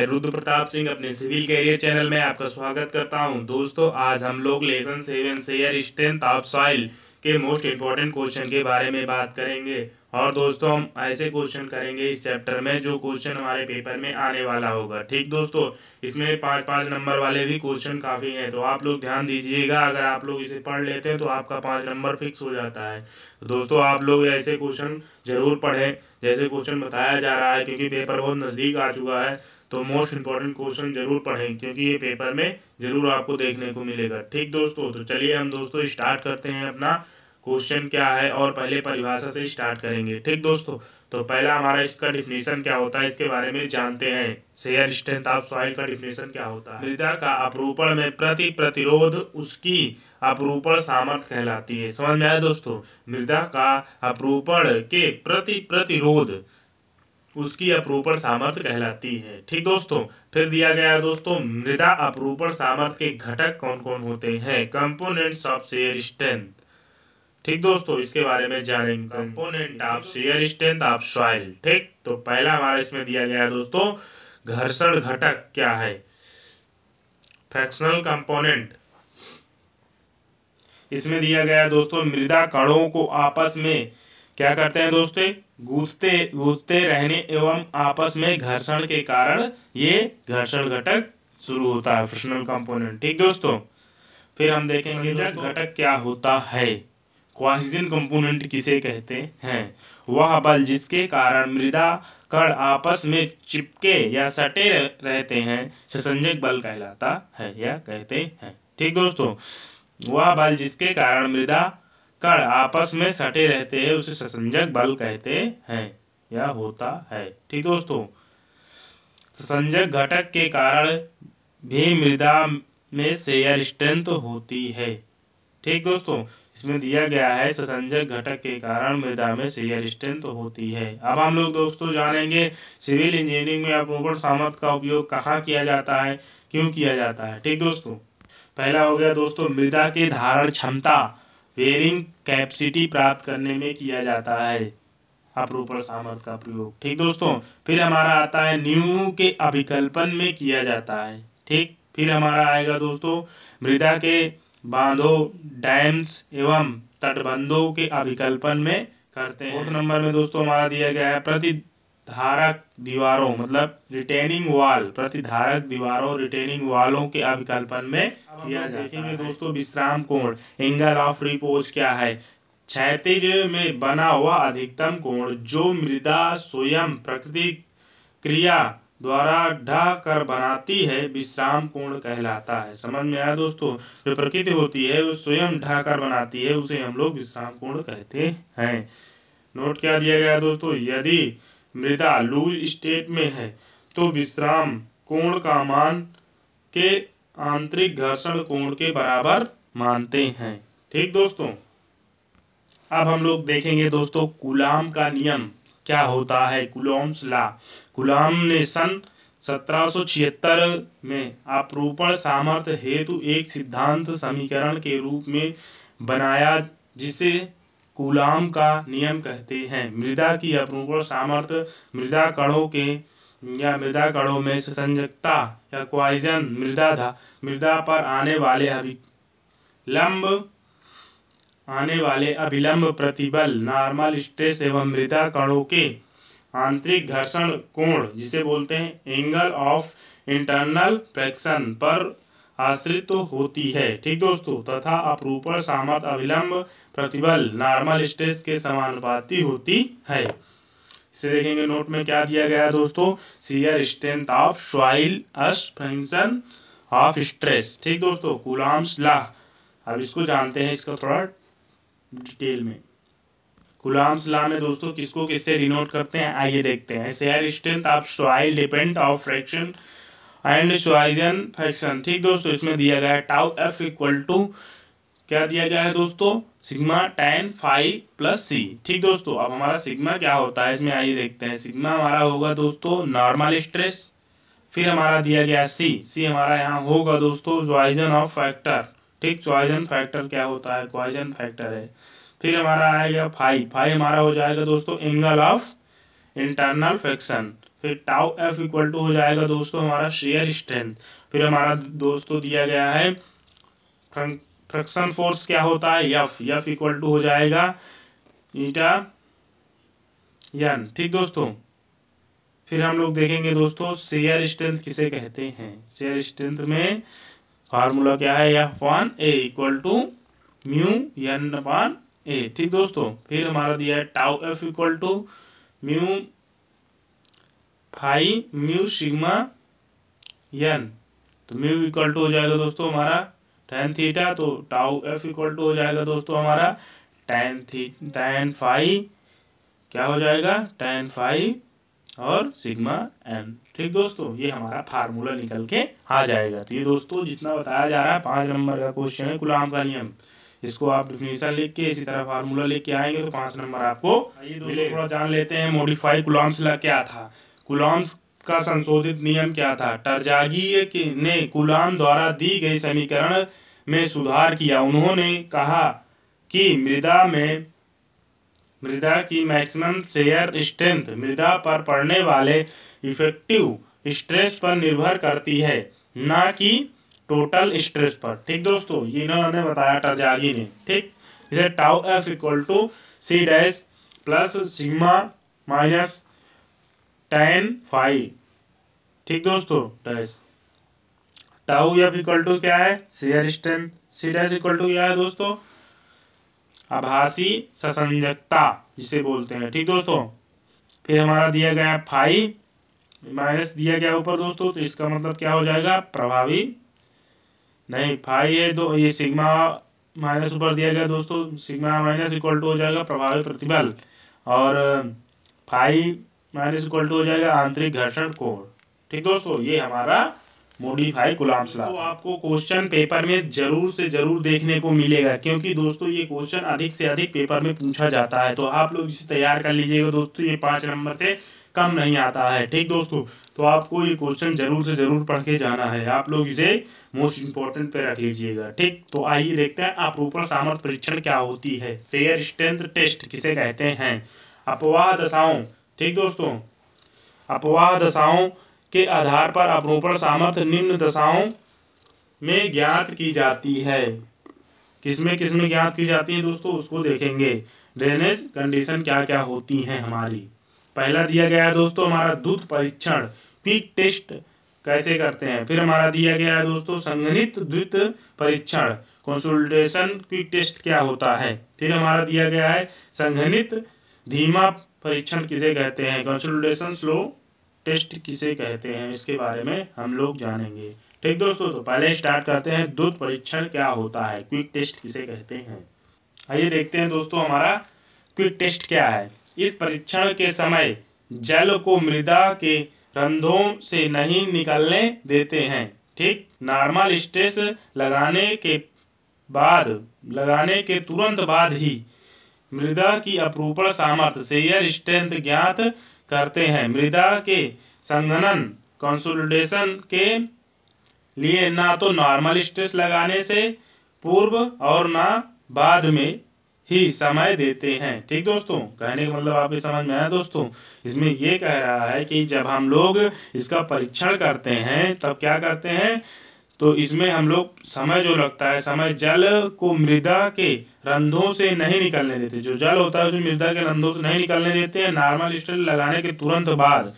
मैं रुद्र प्रताप सिंह अपने civil career channel में आपका स्वागत करता हूं। दोस्तों, आज हम लोग lesson 7 share strength of soil के मोस्ट इम्पोर्टेंट क्वेश्चन के बारे में बात करेंगे। और दोस्तों, हम ऐसे क्वेश्चन करेंगे इस चैप्टर में जो क्वेश्चन हमारे पेपर में आने वाला होगा। ठीक दोस्तों, इसमें 5-5 नंबर वाले भी क्वेश्चन काफ़ी हैं, तो आप लोग ध्यान दीजिएगा। अगर आप लोग इसे पढ़ लेते हैं तो आपका 5 नंबर फिक्स हो जाता है। तो दोस्तों, आप लोग ऐसे क्वेश्चन जरूर पढ़ें जैसे क्वेश्चन बताया जा रहा है, क्योंकि पेपर बहुत नज़दीक आ चुका है। तो मोस्ट इम्पोर्टेंट क्वेश्चन जरूर पढ़ें, क्योंकि ये पेपर में जरूर आपको देखने को मिलेगा। ठीक दोस्तों, तो चलिए हम दोस्तों स्टार्ट करते हैं। अपना क्वेश्चन क्या है और पहले परिभाषा से स्टार्ट करेंगे। ठीक दोस्तों, तो पहला हमारा इसका डिफिनीशन क्या होता है, इसके बारे में जानते हैं। शेयर स्ट्रेंथ ऑफ सॉइल का डिफिनीशन क्या होता है। मृदा का अपरूपण में प्रतिरोध उसकी अपरूपण सामर्थ्य कहलाती है। समझ में आया दोस्तों? मृदा का अपरूपण के प्रतिरोध उसकी अपरूपण सामर्थ्य कहलाती है। ठीक दोस्तों, फिर दिया गया है दोस्तों, मृदा अपरूपण सामर्थ्य के घटक कौन कौन होते हैं। Components of shear strength. ठीक दोस्तों, इसके बारे में जानेंगे। Component of share strength of soil. ठीक, तो पहला हमारा इसमें दिया गया है दोस्तों, घर्षण घटक क्या है। फ्रैक्शनल कंपोनेंट इसमें दिया गया है दोस्तों, मृदा कणों को आपस में क्या करते हैं दोस्तों, गूंथते रहने एवं आपस में घर्षण के कारण ये घर्षण घटक शुरू होता है, फ्रिक्शनल कंपोनेंट। ठीक दोस्तों, फिर हम देखेंगे घटक क्या होता है। कोहेजन कंपोनेंट किसे कहते हैं। वह बल जिसके कारण मृदा कण आपस में चिपके या सटे रहते हैं संसंजक बल कहलाता है या कहते हैं। ठीक दोस्तों, वह बल जिसके कारण मृदा कण आपस में सटे रहते हैं उसे संसंजक बल कहते हैं या होता है। ठीक दोस्तों, संसंजक घटक के कारण भी मृदा में शेयर स्ट्रेंथ होती है। ठीक दोस्तों, इसमें दिया गया है संसंजक घटक के कारण मृदा में शेयर स्ट्रेंथ होती है। अब हम लोग दोस्तों जानेंगे सिविल इंजीनियरिंग में अपरूपण सामर्थ्य का उपयोग कहाँ किया जाता है, क्यों किया जाता है। ठीक दोस्तों, पहला हो गया दोस्तों, मृदा के धारण क्षमता बेयरिंग कैपेसिटी प्राप्त करने में किया जाता है अपरूपण सामर्थ्य का प्रयोग। ठीक दोस्तों, फिर हमारा आता है नींव के अभिकल्पन में किया जाता है। ठीक, फिर हमारा आएगा दोस्तों, मृदा के बांधों, डैम्स एवं तटबंधों के अभिकल्पन में करते हैं। 4 नंबर में दोस्तों हमारा दिया गया है प्रतिधारक दीवारों, मतलब रिटेनिंग वॉल, प्रतिधारक दीवारों रिटेनिंग वॉलों के अभिकल्पन में किया जाता है। दोस्तों, विश्राम कोण एंगल ऑफ रिपोज क्या है। क्षैतिज में बना हुआ अधिकतम कोण जो मृदा स्वयं प्राकृतिक क्रिया द्वारा ढह कर बनाती है विश्राम कोण कहलाता है। समझ में आया दोस्तों? जो प्रकृति होती है वो स्वयं ढह कर बनाती है, उसे हम लोग विश्राम कोण कहते हैं। नोट क्या दिया गया दोस्तों, यदि मृदा लूज स्टेट में है तो विश्राम कोण का मान के आंतरिक घर्षण कोण के बराबर मानते हैं। ठीक दोस्तों, अब हम लोग देखेंगे दोस्तों कूलाम का नियम क्या होता है। Coulomb's law. कूलाम ने सन 1776 में अपरूपण सामर्थ्य हेतु एक सिद्धांत समीकरण के रूप में बनाया, जिसे कूलाम का नियम कहते हैं। मृदा की अपरूपण सामर्थ्य मृदा कणों में संसंजकता या कोहेजन मृदा पर आने वाले अभिलंब प्रतिबल नॉर्मल स्ट्रेस एवं मृदा कणों के आंतरिक घर्षण कोण जिसे बोलते हैं एंगल ऑफ इंटरनल फ्रिक्शन पर आश्रित होती है। ठीक दोस्तों, तथा अपरूपण सामर्थ्य अभिलंब प्रतिबल नॉर्मल स्ट्रेस के समानुपाती होती है। इसे देखेंगे नोट में क्या दिया गया है दोस्तों, shear strength of soil as function of stress. ठीक दोस्तों, कूलॉम्स लॉ। अब इसको जानते हैं, इसका थोड़ा डिटेल में। कूलॉम्स लॉ में दोस्तों किसको किससे डिनोट करते हैं, आइए देखते हैं। Shear strength of soil depend of friction and cohesion friction. ठीक दोस्तों, इसमें दिया गया है टाउ एफ इक्वल टू क्या दिया गया है दोस्तों, सिग्मा tan फाई प्लस सी। ठीक दोस्तों, अब हमारा सिग्मा क्या होता है इसमें आइए देखते हैं। सिग्मा हमारा होगा दोस्तों नॉर्मल स्ट्रेस, फिर हमारा दिया गया सी हमारा यहाँ होगा दोस्तों सॉइजन ऑफ फैक्टर। ठीक, सॉइजन फैक्टर क्या होता है, कोहेजन फैक्टर है। फिर हमारा आएगा फाई हमारा हो जाएगा दोस्तों एंगल ऑफ इंटरनल फ्रिक्शन। फिर टाउ एफ इक्वल टू हो जाएगा दोस्तों हमारा शेयर स्ट्रेंथ। फिर हमारा दोस्तों दिया गया है फ्रिक्शन फोर्स क्या होता है, एफ, एफ इक्वल टू हो जाएगा ईटा एन। ठीक दोस्तों, फिर हम लोग देखेंगे दोस्तों शेयर स्ट्रेंथ किसे कहते हैं। शेयर स्ट्रेंथ में फार्मूला क्या है, F upon A equal to mu N upon A. ठीक दोस्तों, फिर हमारा दिया है tau F equal to mu phi mu sigma N. तो म्यू इक्वल टू हो जाएगा दोस्तों हमारा tan थीटा, तो टाउ एफ इक्वल टू हो जाएगा दोस्तों हमारा tan फाई क्या हो जाएगा, tan फाई और सिग्मा एन। ठीक दोस्तों, ये हमारा फार्मूला निकल के आ जाएगा। तो ये दोस्तों जितना बताया जा रहा है 5 नंबर का क्वेश्चन है कूलॉम का नियम, इसको आप डिफिनीशन लिख के इसी तरह फार्मूला लेके आएंगे तो 5 नंबर आपको। ये दोस्तों थोड़ा जान लेते हैं मॉडिफाई कूलॉम्स लॉ क्या था, कूलॉम्स का संशोधित नियम क्या था। टरजागी ने कूलॉम द्वारा दी गई समीकरण में सुधार किया। उन्होंने कहा कि मृदा की मैक्सिमम शेयर स्ट्रेंथ मृदा पर पड़ने वाले इफेक्टिव स्ट्रेस पर निर्भर करती है, ना कि टोटल स्ट्रेस पर। ठीक दोस्तों, ये इन्होंने बताया टरजागी ने। ठीक, इसे tau F equal to c dash plus sigma minus tan phi. ठीक दोस्तों, dash tau F equal to क्या है, shear strength, c dash equal to क्या है दोस्तों, आभासी ससंजकता जिसे बोलते हैं। ठीक दोस्तों, फिर हमारा दिया गया फाई माइनस दिया गया ऊपर दोस्तों, तो इसका मतलब क्या हो जाएगा, प्रभावी नहीं, फाई है दो, ये सिग्मा माइनस ऊपर दिया गया दोस्तों, सिग्मा माइनस इक्वल टू हो जाएगा प्रभावी प्रतिबल, और फाई माइनस इक्वल टू हो जाएगा आंतरिक घर्षण कोण। ठीक दोस्तों, ये हमारा मॉडिफाई कूलॉम्स लॉ। तो आपको क्वेश्चन पेपर में जरूर से जरूर देखने को मिलेगा, क्योंकि दोस्तों ये क्वेश्चन अधिक से अधिक पेपर में पूछा जाता है। तो आप लोग इसे तैयार कर लीजिएगा दोस्तों, ये 5 नंबर से कम नहीं आता है। ठीक दोस्तों, तो आपको ये क्वेश्चन जरूर से जरूर पढ़ के जाना है, आप लोग इसे मोस्ट इंपॉर्टेंट पे रख लीजिएगा। ठीक, तो आइए देखते हैं अपरूपण सामर्थ्य परीक्षण क्या होती है, शेयर स्ट्रेंथ टेस्ट किसे कहते हैं। अपवाह दशाओं, ठीक दोस्तों, अपवाह दशाओं के आधार पर अपरूपण सामर्थ्य निम्न दशाओं में ज्ञात की जाती है। किसमें किसमें ज्ञात की जाती है दोस्तों, उसको देखेंगे। ड्रेनेज कंडीशन क्या क्या होती हैं हमारी। पहला दिया गया है दोस्तों हमारा द्रुत परीक्षण, क्विक टेस्ट कैसे करते हैं। फिर हमारा दिया गया है दोस्तों संघनित द्रुत परीक्षण, कंसोलिडेशन क्विक टेस्ट क्या होता है। फिर हमारा दिया गया है संघनित धीमा परीक्षण किसे कहते हैं, कंसोलिडेशन स्लो टेस्ट किसे कहते हैं, इसके बारे में हम लोग जानेंगे। ठीक दोस्तों, तो पहले स्टार्ट करते हैं द्रुत परीक्षण क्या होता है, क्विक टेस्ट किसे कहते हैं। आइए देखते हैं दोस्तों हमारा क्विक टेस्ट क्या है। इस परीक्षण के समय जल को मृदा के रंध्रों से नहीं निकलने देते हैं। ठीक, नॉर्मल स्ट्रेस लगाने के तुरंत बाद ही मृदा की अपरूपण सामर्थ्य शेयर स्ट्रेंथ ज्ञात करते हैं। मृदा के संघनन कंसोलिडेशन के लिए ना तो नॉर्मल स्ट्रेस लगाने से पूर्व और ना बाद में ही समय देते हैं। ठीक दोस्तों, कहने का मतलब आपके समझ में आया दोस्तों। इसमें ये कह रहा है कि जब हम लोग इसका परीक्षण करते हैं तब क्या करते हैं, तो इसमें हम लोग समय जो लगता है, समय जल को मृदा के रंध्रों से नहीं निकलने देते। जो जल होता है उसमें मृदा के रंध्रों से नहीं निकलने देते हैं। नॉर्मल स्ट्रेस लगाने के तुरंत बाद,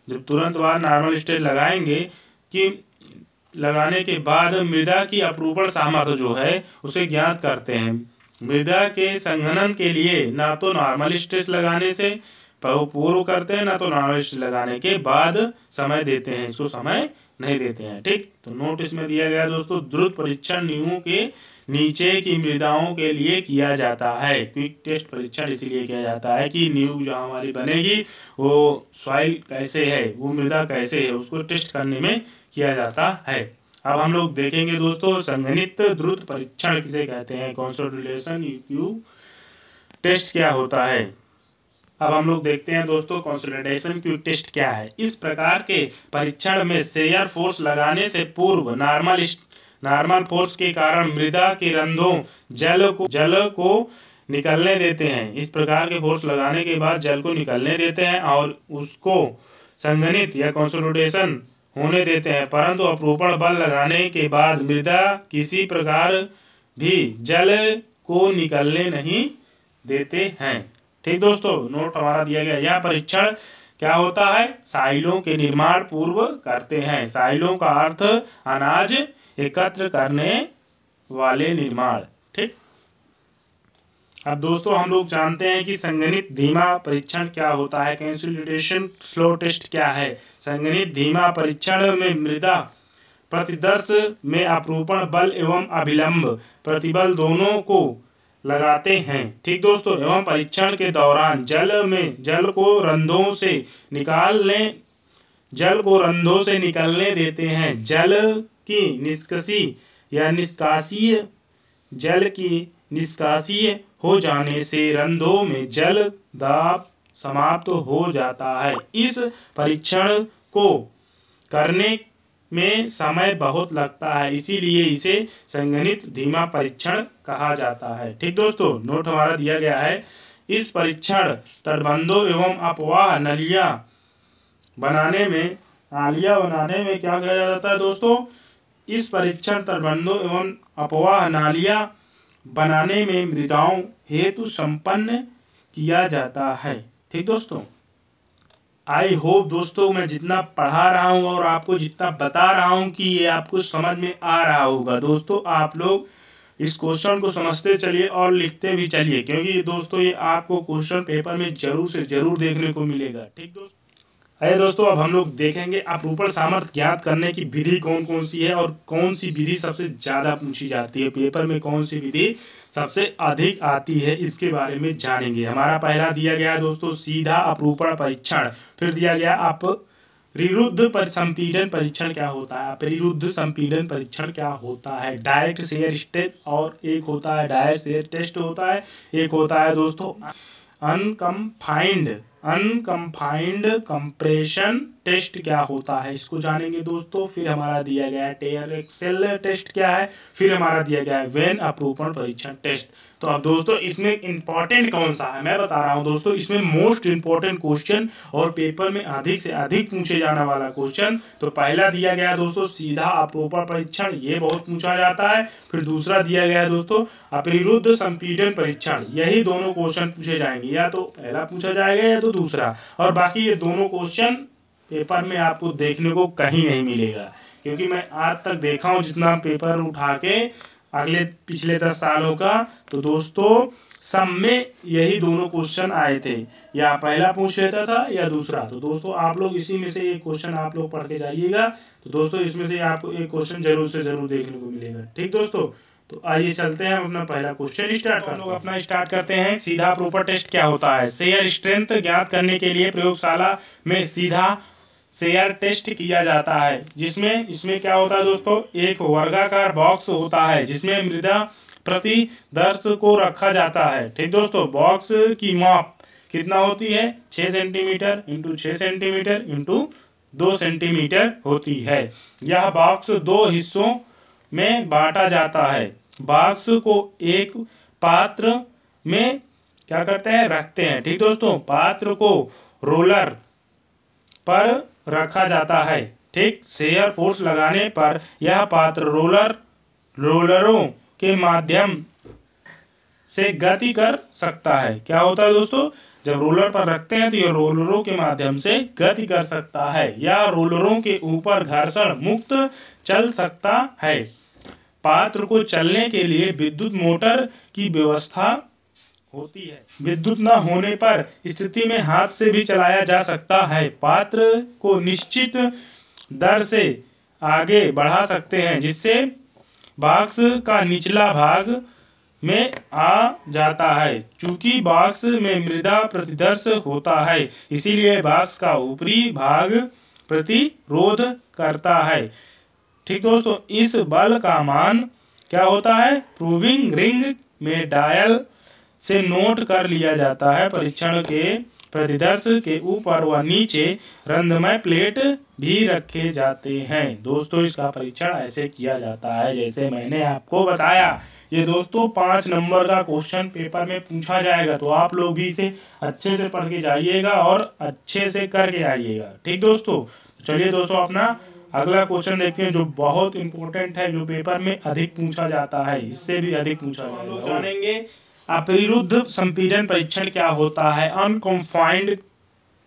जब तुरंत बाद नॉर्मल स्ट्रेस लगाएंगे कि लगाने के बाद मृदा की अपरूपण सामर्थ्य जो है उसे ज्ञात करते हैं। मृदा के संघनन के लिए ना तो नॉर्मल स्ट्रेस लगाने से पूर्व करते हैं, ना तो नॉर्मल स्ट्रेस लगाने के बाद समय देते हैं, इसको समय नहीं देते हैं। ठीक, तो नोट इसमें दिया गया दोस्तों, द्रुत परीक्षण नींवों के नीचे की मृदाओं के लिए किया जाता है। क्विक टेस्ट परीक्षण इसलिए किया जाता है कि नींव जो हमारी बनेगी वो सॉइल कैसे है, वो मृदा कैसे है, उसको टेस्ट करने में किया जाता है। अब हम लोग देखेंगे दोस्तों संघनित द्रुत परीक्षण किसे कहते हैं, कंसोलिडेशन क्विक टेस्ट क्या होता है। अब हम लोग देखते हैं दोस्तों कंसोलिडेशन क्विक टेस्ट क्या है। इस प्रकार के परीक्षण में शेयर फोर्स लगाने से पूर्व नॉर्मल फोर्स के कारण मृदा के रंध्रों जल को निकलने देते हैं। इस प्रकार के फोर्स लगाने के बाद जल को निकलने देते हैं और उसको संघनित या कंसोलिडेशन होने देते हैं, परंतु अपरूपण बल लगाने के बाद मृदा किसी प्रकार भी जल को निकलने नहीं देते हैं। ठीक दोस्तों, नोट हमारा दिया गया। यह परीक्षण क्या होता है? साइलों के निर्माण पूर्व करते हैं। साइलों का अर्थ अनाज एकत्र करने वाले निर्माण। ठीक, अब दोस्तों हम लोग जानते हैं कि संघनित धीमा परीक्षण क्या होता है। कंसोलिडेशन स्लो टेस्ट क्या है? संघनित धीमा परीक्षण में मृदा प्रतिदर्श में अपरूपण बल एवं अभिलंब प्रतिबल दोनों को लगाते हैं। ठीक दोस्तों, एवं परीक्षण के दौरान जल को रंध्रों से निकलने देते हैं। जल की निष्कासिय हो जाने से रंध्रों में जल दाब समाप्त हो जाता है। इस परीक्षण को करने में समय बहुत लगता है, इसीलिए इसे संघनित धीमा परीक्षण कहा जाता है। ठीक दोस्तों, नोट हमारा दिया गया है। इस परीक्षण तटबंधों एवं अपवाह नालियां बनाने में क्या किया जाता है दोस्तों? इस परीक्षण तटबंधों एवं अपवाह नालियां बनाने में मृदाओं हेतु संपन्न किया जाता है। ठीक दोस्तों, आई होप दोस्तों मैं जितना पढ़ा रहा हूँ और आपको जितना बता रहा हूँ कि ये आपको समझ में आ रहा होगा। दोस्तों आप लोग इस क्वेश्चन को समझते चलिए और लिखते भी चलिए, क्योंकि दोस्तों ये आपको क्वेश्चन पेपर में जरूर से जरूर देखने को मिलेगा। ठीक दोस्तों, अरे दोस्तों अब हम लोग देखेंगे अपरूपण सामर्थ्य ज्ञात करने की विधि कौन कौन सी है और कौन सी विधि सबसे ज़्यादा पूछी जाती है पेपर में, कौन सी विधि सबसे अधिक आती है, इसके बारे में जानेंगे। हमारा पहला दिया गया दोस्तों सीधा अपरूपण परीक्षण। फिर दिया गया अपरिरुद्ध संपीड़न परीक्षण क्या होता है? अपरिरुद्ध संपीड़न परीक्षण क्या होता है? डायरेक्ट शेयर टेस्ट और एक होता है डायरेक्ट शेयर टेस्ट होता है, एक होता है दोस्तों अनकम्फाइंड कंप्रेशन टेस्ट क्या होता है, इसको जानेंगे दोस्तों। फिर हमारा दिया गया है टेयर एक्सेल टेस्ट क्या है, फिर हमारा दिया गया है वेन अपरूपण परीक्षण टेस्ट। तो अब दोस्तों इसमें इंपॉर्टेंट कौन सा है मैं बता रहा हूं दोस्तों। इसमें मोस्ट इंपॉर्टेंट क्वेश्चन और पेपर में अधिक से अधिक पूछे जाने वाला क्वेश्चन, तो पहला दिया गया दोस्तों सीधा अपरूपण परीक्षण, ये बहुत पूछा जाता है। फिर दूसरा दिया गया है दोस्तों अपरिरुद्ध संपीड़न परीक्षण, यही दोनों क्वेश्चन पूछे जाएंगे, या तो पहला पूछा जाएगा या तो दूसरा, और बाकी ये दोनों क्वेश्चन पेपर में आपको देखने को कहीं नहीं मिलेगा। क्योंकि मैं आज तक देखा हूँ जितना पेपर उठा के अगले पिछले 10 सालों का, तो दोस्तों सब में यही दोनों क्वेश्चन आए थे, या पहला पूछ लेता था या दूसरा। तो दोस्तों आप लोग इसी में से एक क्वेश्चन आप लोग पढ़ के जाइएगा, तो दोस्तों इसमें से आपको एक क्वेश्चन जरूर से जरूर देखने को मिलेगा। ठीक दोस्तों, तो आइए चलते हैं अपना पहला क्वेश्चन स्टार्ट करते हैं। हम लोग अपना स्टार्ट करते हैं। सीधा अपरूपण टेस्ट क्या होता है? शेयर स्ट्रेंथ ज्ञात करने के लिए प्रयोगशाला में सीधा शेयर टेस्ट किया जाता है, जिसमें इसमें क्या होता है दोस्तों, एक वर्गाकार बॉक्स होता है जिसमें मृदा प्रति दर्श को रखा जाता है। ठीक दोस्तों, बॉक्स की माप कितना होती है? 6 centimetre into 6 centimetre into 2 centimetre होती है। यह बॉक्स 2 हिस्सों में बांटा जाता है। बॉक्स को एक पात्र में क्या करते हैं? रखते हैं। ठीक दोस्तों, पात्र को रोलर पर रखा जाता है। ठीक, शेयर फोर्स लगाने पर यह पात्र रोलरों के माध्यम से गति कर सकता है। क्या होता है दोस्तों, जब रोलर पर रखते हैं तो यह रोलरों के माध्यम से गति कर सकता है, या रोलरों के ऊपर घर्षण मुक्त चल सकता है। पात्र को चलने के लिए विद्युत मोटर की व्यवस्था होती है। विद्युत न होने पर स्थिति में हाथ से भी चलाया जा सकता है। पात्र को निश्चित दर से आगे बढ़ा सकते हैं, जिससे बॉक्स का निचला भाग में आ जाता है। चूंकि बॉक्स में मृदा प्रतिदर्श होता है, इसीलिए बॉक्स का ऊपरी भाग प्रतिरोध करता है। ठीक दोस्तों, इस बल का मान क्या होता है? प्रूविंग रिंग में डायल से नोट कर लिया जाता है। परीक्षण के प्रतिदर्श के ऊपर व नीचे रंध्रमय प्लेट भी रखे जाते हैं। दोस्तों इसका परीक्षण ऐसे किया जाता है जैसे मैंने आपको बताया। ये दोस्तों 5 नंबर का क्वेश्चन पेपर में पूछा जाएगा, तो आप लोग भी इसे अच्छे से पढ़ के जाइएगा और अच्छे से करके आइएगा। ठीक दोस्तों, चलिए दोस्तों अपना अगला क्वेश्चन देखते हैं जो बहुत इंपॉर्टेंट है, जो पेपर में अधिक पूछा जाता है, इससे भी अधिक पूछा जाएगा। हम लोग जानेंगे अपरिरुद्ध संपीड़न परीक्षण क्या होता है, अनकन्फाइंड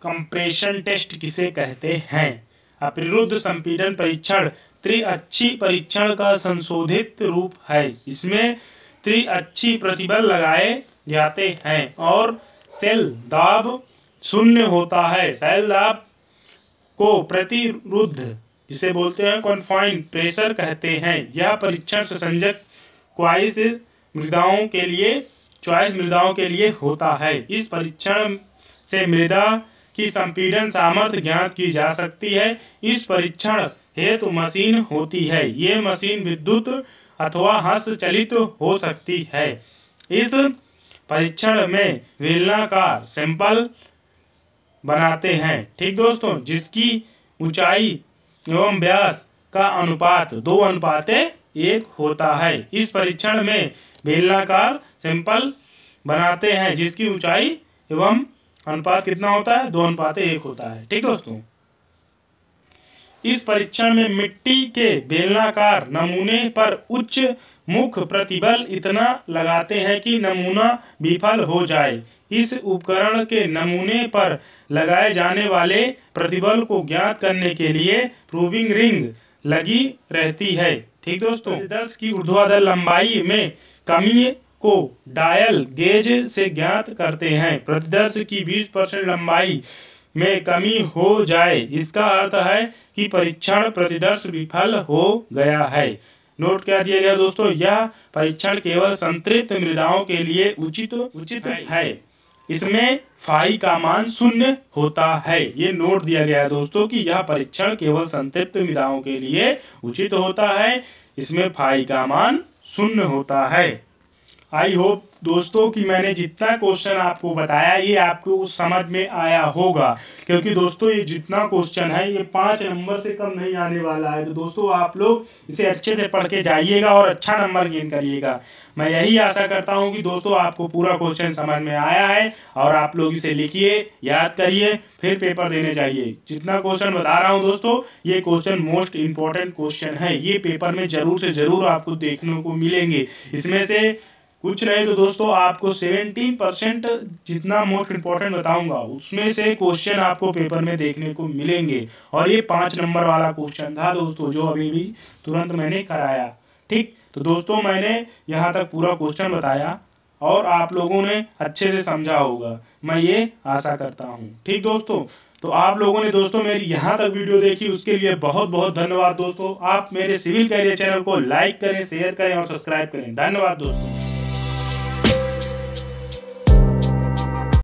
कंप्रेशन टेस्ट किसे कहते हैं। अपरिरुद्ध संपीड़न परीक्षण त्रिअक्षी परीक्षण का संशोधित रूप है। इसमें त्रिअक्षी प्रतिबल लगाए जाते हैं और सेल दाब शून्य होता है। सेल दाब को प्रतिरुद्ध जिसे बोलते हैं कन्फाइंड प्रेशर कहते हैं। यह परीक्षण सुसंजक चॉइस मृदाओं के लिए होता है। इस परीक्षण से मृदा की संपीड़न सामर्थ्य ज्ञात की जा सकती है। इस परीक्षण हेतु मशीन होती है। ये मशीन विद्युत अथवा हस्तचलित हो सकती है। इस परीक्षण में बेलनाकार सैंपल बनाते हैं। ठीक दोस्तों, जिसकी ऊंचाई एवं व्यास का अनुपात 2:1 होता है। इस परीक्षण में बेलनाकार सैंपल बनाते हैं जिसकी ऊंचाई एवं अनुपात कितना होता है, 2:1 होता है। ठीक दोस्तों, इस परीक्षण में मिट्टी के बेलनाकार नमूने पर उच्च मुख प्रतिबल इतना लगाते हैं कि नमूना विफल हो जाए। इस उपकरण के नमूने पर लगाए जाने वाले प्रतिबल को ज्ञात करने के लिए प्रूविंग रिंग लगी रहती है। ठीक दोस्तों, प्रतिदर्श की ऊर्ध्वाधर लंबाई में कमी को डायल गेज से ज्ञात करते हैं। प्रतिदर्श की 20% लंबाई में कमी हो जाए, इसका अर्थ है कि परीक्षण प्रतिदर्श विफल हो गया है। नोट क्या दिया गया दोस्तों, यह परीक्षण केवल संतृप्त मृदाओं के लिए उचित है। इसमें फाई का मान 0 होता है। ये नोट दिया गया है दोस्तों कि यह परीक्षण केवल संतृप्त मृदाओं के लिए उचित होता है। इसमें फाई का मान 0 होता है। आई होप दोस्तों कि मैंने जितना क्वेश्चन आपको बताया ये आपको समझ में आया होगा, क्योंकि दोस्तों ये जितना क्वेश्चन है ये 5 नंबर से कम नहीं आने वाला है। तो दोस्तों आप लोग इसे अच्छे से पढ़ के जाइएगा और अच्छा नंबर गेन करिएगा। मैं यही आशा करता हूं कि दोस्तों आपको पूरा क्वेश्चन समझ में आया है और आप लोग इसे लिखिए, याद करिए, फिर पेपर देने जाइए। जितना क्वेश्चन बता रहा हूँ दोस्तों ये क्वेश्चन मोस्ट इंपॉर्टेंट क्वेश्चन है। ये पेपर में जरूर से जरूर आपको देखने को मिलेंगे। इसमें से कुछ नहीं तो दोस्तों आपको 70% जितना मोस्ट इम्पोर्टेंट बताऊंगा उसमें से क्वेश्चन आपको पेपर में देखने को मिलेंगे। और ये 5 नंबर वाला क्वेश्चन था दोस्तों जो अभी भी तुरंत मैंने कराया। ठीक, तो दोस्तों मैंने यहाँ तक पूरा क्वेश्चन बताया और आप लोगों ने अच्छे से समझा होगा, मैं ये आशा करता हूँ। ठीक दोस्तों, तो आप लोगों ने दोस्तों मेरी यहाँ तक वीडियो देखी उसके लिए बहुत बहुत धन्यवाद दोस्तों। आप मेरे सिविल कैरियर चैनल को लाइक करें, शेयर करें और सब्सक्राइब करें। धन्यवाद दोस्तों।